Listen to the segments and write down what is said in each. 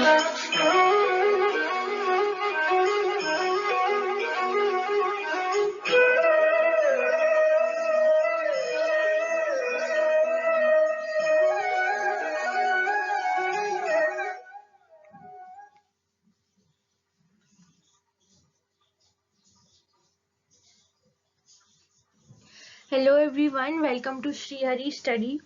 Hello everyone, welcome to Shri Hari study.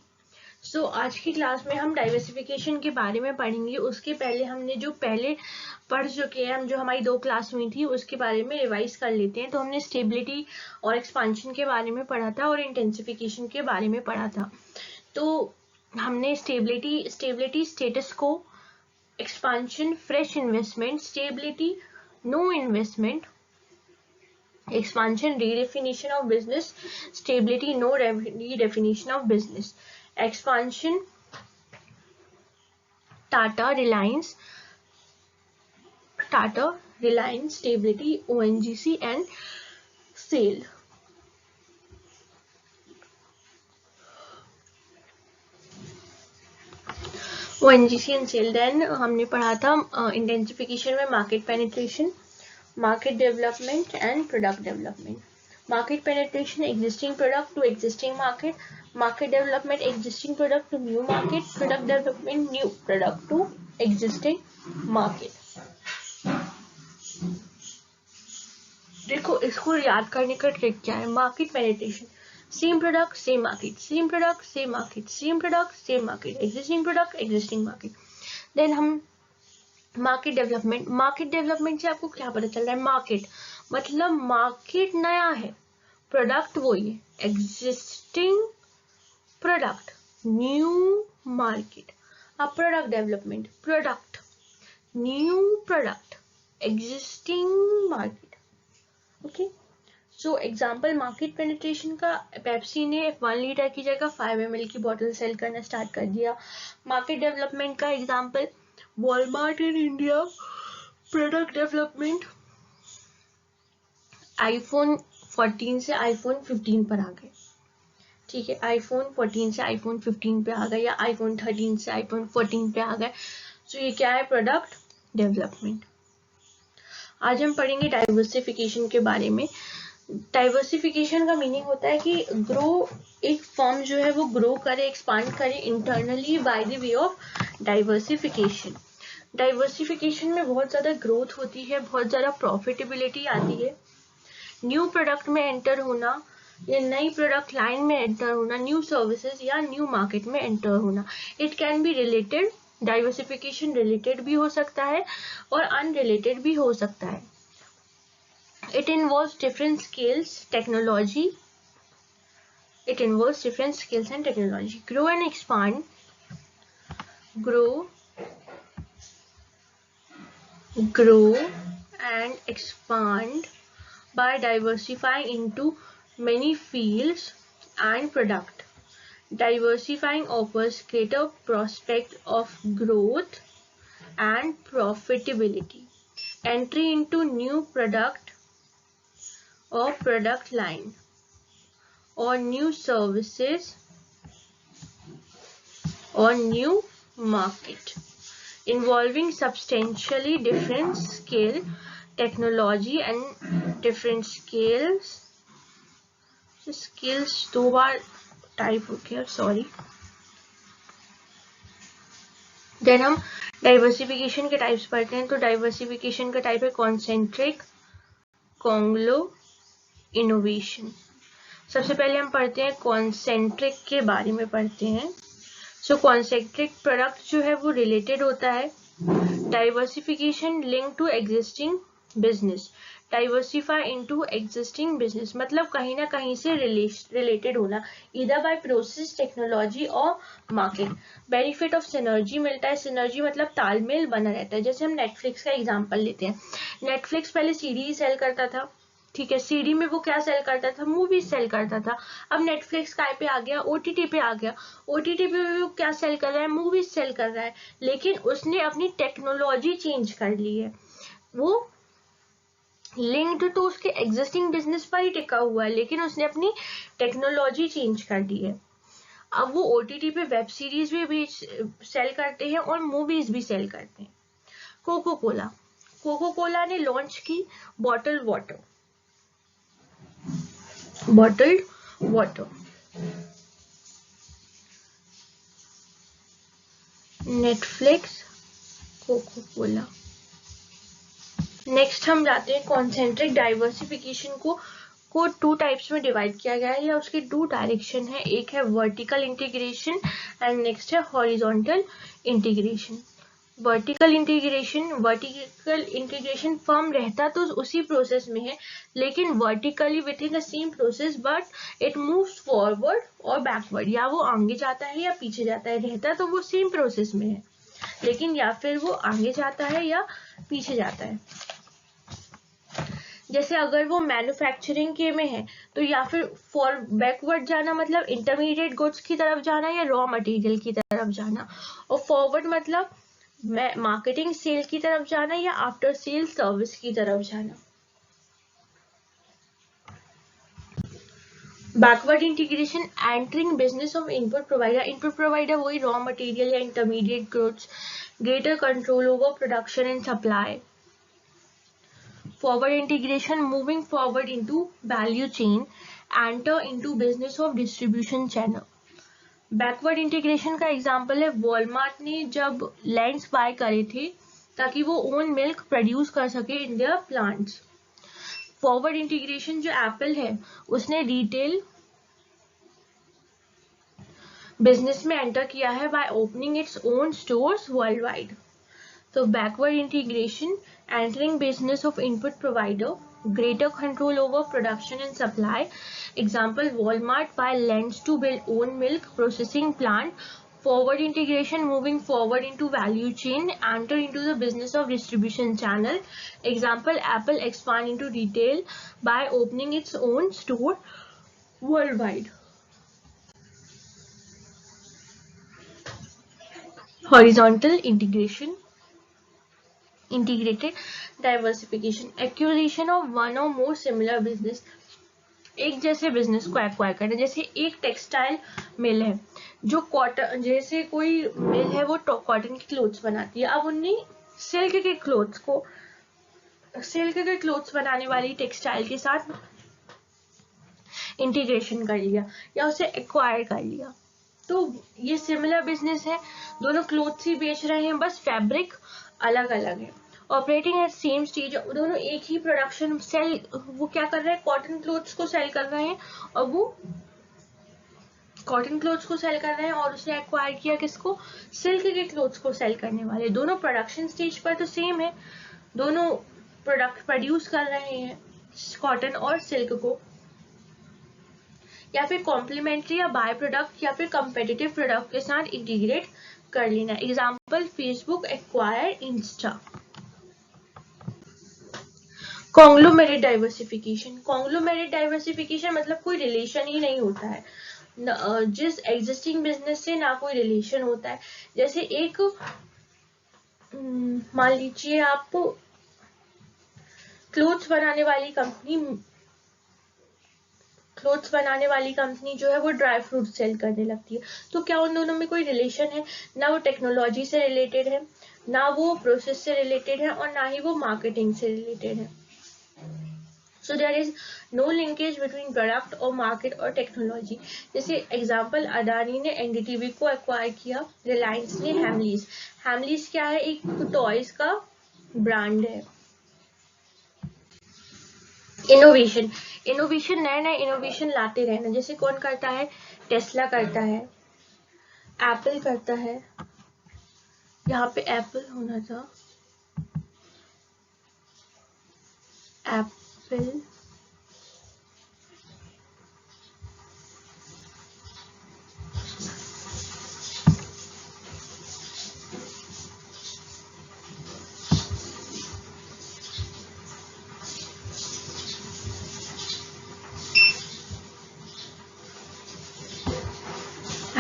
So आज की class में हम डाइवर्सिफिकेशन के बारे में पढ़ेंगे। उसके पहले हमने जो पहले पढ़ चुके हैं, हम जो हमारी 2 क्लास हुई थी उसके बारे में रिवाइज कर लेते हैं। तो हमने स्टेबिलिटी और एक्सपांशन के बारे में पढ़ा था और इंटेंसिफिकेशन के बारे में पढ़ा था। तो हमने स्टेबिलिटी स्टेटस को, expansion fresh investment, stability no investment, expansion redefinition of business, stability no redefinition of business, expansion Tata Reliance, stability ONGC and sale. ONGC and sale. Then हमने पढ़ा था इंटेंसिफिकेशन में market penetration, market development and product development. Market penetration, existing product to existing market. Market development, existing product to new market. Product development, new product to existing market. देखो इसको याद करने का trick क्या है। Market penetration, same product same market, same product same market, same product same market, existing product existing market. Then हम market development से आपको क्या पता चल रहा है। मार्केट मतलब मार्केट नया है, प्रोडक्ट वही है, एग्जिस्टिंग प्रोडक्ट न्यू मार्केट। अब product development, product new product existing market. Okay, so example market penetration का, पेप्सी ने 1 लीटर की जगह 5 ml की बोतल सेल करना स्टार्ट कर दिया। मार्केट डेवलपमेंट का example Walmart in India. Product development iPhone 14 से आईफोन 15 पर आ गए। ठीक है, आईफोन 14 से आईफोन 15 पे आ गए या आईफोन 13 से आईफोन 14 पे आ गए। सो ये क्या है, प्रोडक्ट डेवलपमेंट। आज हम पढ़ेंगे डाइवर्सिफिकेशन के बारे में। डाइवर्सिफिकेशन का मीनिंग होता है कि ग्रो, एक फर्म जो है वो ग्रो करे, एक्सपांड करे internally by the way of diversification. Diversification में बहुत ज़्यादा ग्रोथ होती है, बहुत ज़्यादा प्रॉफिटेबिलिटी आती है। न्यू प्रोडक्ट में एंटर होना या नई प्रोडक्ट लाइन में एंटर होना, न्यू सर्विसेज या न्यू मार्केट में एंटर होना। It can be related, diversification related भी हो सकता है और अनरिलेटेड भी हो सकता है। It involves different skills, technology. It involves different skills and technology. Grow and expand. Grow and expand by diversifying into many fields and product. Diversifying offers greater prospect of growth and profitability. Entry into new product or product line or new services or new market, involving substantially different skill, technology and different skills 2 bar type हो गया, sorry. Then हम diversification के types पढ़ते हैं। तो diversification का type है concentric, कॉन्ग्लो, innovation. सबसे पहले हम पढ़ते हैं कॉन्सेंट्रिक के बारे में पढ़ते हैं। सो कॉन्सेंट्रिक प्रोडक्ट जो है वो रिलेटेड होता है। Diversification link to existing business, diversify into existing business मतलब कहीं ना कहीं से रिलेटेड होना, इधर बाय प्रोसेस, टेक्नोलॉजी और मार्केट। बेनिफिट ऑफ सिनर्जी मिलता है, सिनर्जी मतलब तालमेल बना रहता है। जैसे हम नेटफ्लिक्स का एग्जांपल लेते हैं। नेटफ्लिक्स पहले सीडी सेल करता था, ठीक है, सीडी में वो क्या सेल करता था, मूवी सेल करता था। अब नेटफ्लिक्स काय पे आ गया, ओटीटी पे आ गया। ओटीटी पे वो क्या सेल कर रहा है, मूवी सेल कर रहा है, लेकिन उसने अपनी टेक्नोलॉजी चेंज कर ली है। वो लिंक्ड तो उसके एग्जिस्टिंग बिजनेस पर ही टिका हुआ है, लेकिन उसने अपनी टेक्नोलॉजी चेंज कर दी है। अब वो ओटीटी पे वेब सीरीज भी सेल करते हैं और मूवीज भी सेल करते हैं। कोको कोला, कोको कोला ने लॉन्च की bottled water, bottled water. Netflix, Coca Cola. Next हम जाते हैं कॉन्सेंट्रिक डाइवर्सिफिकेशन को टू टाइप्स में डिवाइड किया गया है या उसकी टू डायरेक्शन है, एक है वर्टिकल इंटीग्रेशन एंड नेक्स्ट है horizontal integration. Vertical integration firm रहता तो उसी प्रोसेस में है, लेकिन vertically with in the same process but it moves forward और बैकवर्ड, या वो आगे जाता है या पीछे जाता है। रहता तो वो सेम प्रोसेस में है, लेकिन या फिर वो आगे जाता है या पीछे जाता है। जैसे अगर वो मैन्युफैक्चरिंग के में है तो या फिर फॉर बैकवर्ड जाना मतलब इंटरमीडिएट गुड्स की तरफ जाना या रॉ मटेरियल की तरफ जाना, और फॉरवर्ड मतलब मार्केटिंग सेल की तरफ जाना या आफ्टर सेल सर्विस की तरफ जाना। Backward integration entering business of input provider, input provider वही रॉ मटेरियल या intermediate goods, greater control over production and supply. Forward integration, moving forward into value chain, enter into business of distribution channel. Backward integration का example है Walmart ने जब lands bye करे थे ताकि वो ओन मिल्क प्रोड्यूस कर सके in their plants. Forward integration जो एप्पल है उसने रिटेल बिजनेस में एंटर किया है by opening its own stores world wide. So backward integration, entering business of input provider, greater control over production and supply. Example, Walmart buy lands to build own milk processing plant. Forward integration, moving forward into value chain, enter into the business of distribution channel. Example, Apple expand into retail by opening its own store worldwide. Horizontal integration, integrated diversification, acquisition of one or more similar business, एक जैसे business को acquire करना। जैसे एक textile mill है जो cotton, जैसे कोई मिल है वो कॉटन की क्लोथ्स बनाती है, अब उन्हें सिल्क के क्लोथ्स बनाने वाली टेक्सटाइल के साथ इंटीग्रेशन कर लिया या उसे एक्वायर कर लिया, तो ये सिमिलर बिजनेस है, दोनों क्लोथ्स ही बेच रहे हैं, बस फैब्रिक अलग अलग है। ऑपरेटिंग एट सेम स्टेज, दोनों एक ही प्रोडक्शन सेल, वो क्या कर रहे हैं, कॉटन क्लोथ्स को सेल कर रहे हैं और वो कॉटन क्लोथ्स को सेल कर रहे हैं, और उसने एक्वायर किया किसको, सिल्क के क्लोथ्स को सेल करने वाले। दोनों प्रोडक्शन स्टेज पर तो सेम है, दोनों प्रोडक्ट प्रोड्यूस कर रहे हैं कॉटन और सिल्क को, या फिर कॉम्प्लीमेंट्री या बाय प्रोडक्ट या फिर कंपेटिटिव प्रोडक्ट के साथ इंटीग्रेट कर लेना। Example, Facebook acquire Insta. Conglomerate diversification, conglomerate diversification मतलब कोई रिलेशन ही नहीं होता है, जिस एग्जिस्टिंग बिजनेस से ना कोई रिलेशन होता है। जैसे एक मान लीजिए आप क्लोथ्स बनाने वाली कंपनी जो है वो ड्राई फ्रूट सेल करने लगती है, तो क्या उन दोनों में कोई रिलेशन है, ना वो टेक्नोलॉजी से रिलेटेड है, ना वो प्रोसेस से रिलेटेड है, और ना ही वो मार्केटिंग से रिलेटेड है। So there is no linkage between product और मार्केट और टेक्नोलॉजी। जैसे एग्जाम्पल, अडानी ने एनडीटीवी को एक्वायर किया, रिलायंस ने हेमलीज। हेमलीज क्या है, एक टॉयज का ब्रांड है। इनोवेशन, नए नए इनोवेशन लाते रहना। जैसे कौन करता है, टेस्ला करता है, एप्पल करता है, यहाँ पे एप्पल होना था, Apple,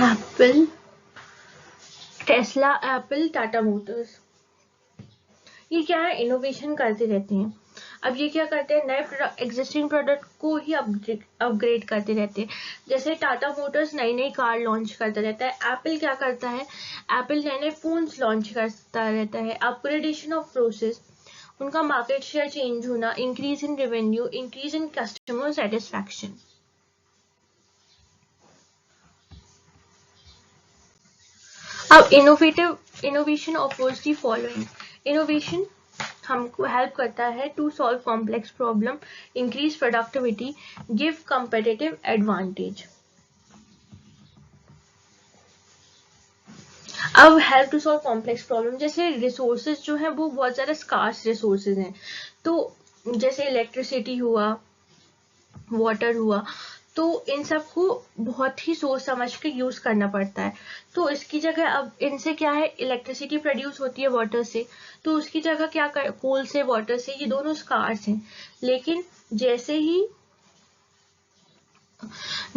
Apple, Tesla, Apple, Tata Motors, ये क्या है, इनोवेशन करते रहते हैं। अब ये क्या करते हैं, नए एग्जिस्टिंग प्रोडक्ट को ही अपग्रेड करते रहते हैं। जैसे टाटा मोटर्स नई नई कार लॉन्च करता रहता है, एप्पल क्या करता है, एप्पल नए नए फोन्स लॉन्च करता रहता है। अपग्रेडेशन ऑफ प्रोसेस, उनका मार्केट शेयर चेंज होना, increase in revenue, increase in customer satisfaction. अब innovation offers the following. Innovation हमको हेल्प करता है to solve complex problem, increase productivity, give competitive advantage. अब help to solve complex problem, जैसे resources जो है वो बहुत ज़्यादा स्कार्स रिसोर्सेज हैं, तो जैसे इलेक्ट्रिसिटी हुआ, वाटर हुआ, तो इन सबको बहुत ही सोच समझ के यूज़ करना पड़ता है। तो इसकी जगह अब इनसे क्या है, इलेक्ट्रिसिटी प्रोड्यूस होती है वाटर से, तो उसकी जगह क्या कर, कोल से, वाटर से, ये दोनों स्कार्स हैं। लेकिन जैसे ही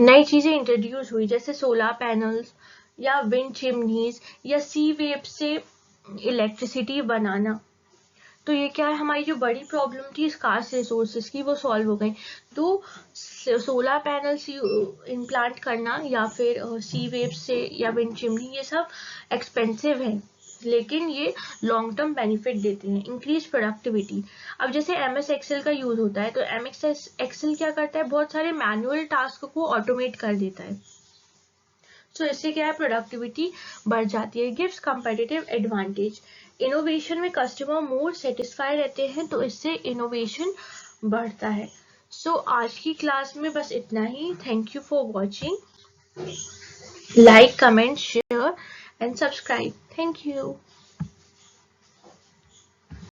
नई चीज़ें इंट्रोड्यूस हुई, जैसे सोलर पैनल्स या विंड चिमनीज या सी वेव से इलेक्ट्रिसिटी बनाना, तो ये क्या है, हमारी जो बड़ी प्रॉब्लम थी स्कार्स रिसोर्सेज की, वो सॉल्व हो गई। तो सोलर पैनल्स इम्प्लांट करना या फिर सी वेव से या विंड चिमनी, ये सब एक्सपेंसिव है, लेकिन ये लॉन्ग टर्म बेनिफिट देते हैं। इंक्रीज प्रोडक्टिविटी, अब जैसे MS एक्सेल का यूज होता है, तो MS एक्सेल क्या करता है, बहुत सारे मैनुअल टास्क को ऑटोमेट कर देता है। तो इससे क्या है, प्रोडक्टिविटी बढ़ जाती है। गिव्स कंपेटिटिव एडवांटेज, इनोवेशन में कस्टमर मोर सेटिस्फाई रहते हैं, तो इससे इनोवेशन बढ़ता है। सो आज की क्लास में बस इतना ही। Thank you for watching. Like, comment, share and subscribe. Thank you.